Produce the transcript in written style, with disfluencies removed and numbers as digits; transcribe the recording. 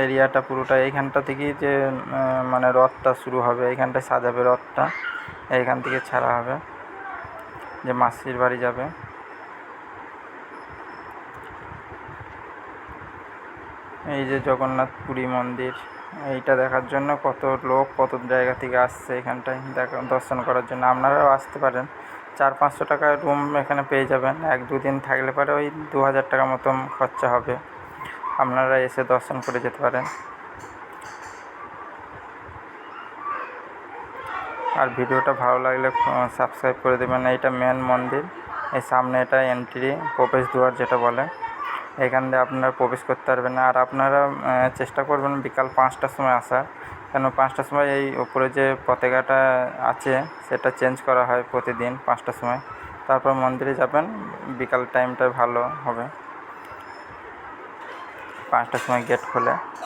এরিয়াটা পুরোটা এইখানটা থেকেই যে মানে রথটা শুরু হবে, এইখানটায় সাজাবে রথটা, এইখান থেকে ছাড়া হবে যে মাসির বাড়ি যাবে। এই যে জগন্নাথ পুরী মন্দির, এইটা দেখার জন্য কত লোক কত জায়গা থেকে আসছে এখানটায় দর্শন করার জন্য। আপনারাও আসতে পারেন। 400-500 টাকায় রুম এখানে পেয়ে যাবেন। 1-2 দিন থাকলে পরে ওই 2000 টাকা মতন খরচা হবে। আপনারা এসে দর্শন করে যেতে পারেন। আর ভিডিওটা ভালো লাগলে সাবস্ক্রাইব করে দেবেন। এইটা মেন মন্দির, এই সামনে এটা এন্ট্রি প্রবেশ দুয়ার যেটা বলে, এখান দিয়ে আপনারা প্রবেশ করতে পারবেন না। আর আপনারা চেষ্টা করবেন বিকাল 5টার সময় আসার, কেন 5টার সময় এই ওপরে যে পতাকাটা আছে সেটা চেঞ্জ করা হয় প্রতিদিন 5টার সময়। তারপর মন্দিরে যাবেন, বিকাল টাইমটা ভালো হবে, 5টার সময় গেট খোলে।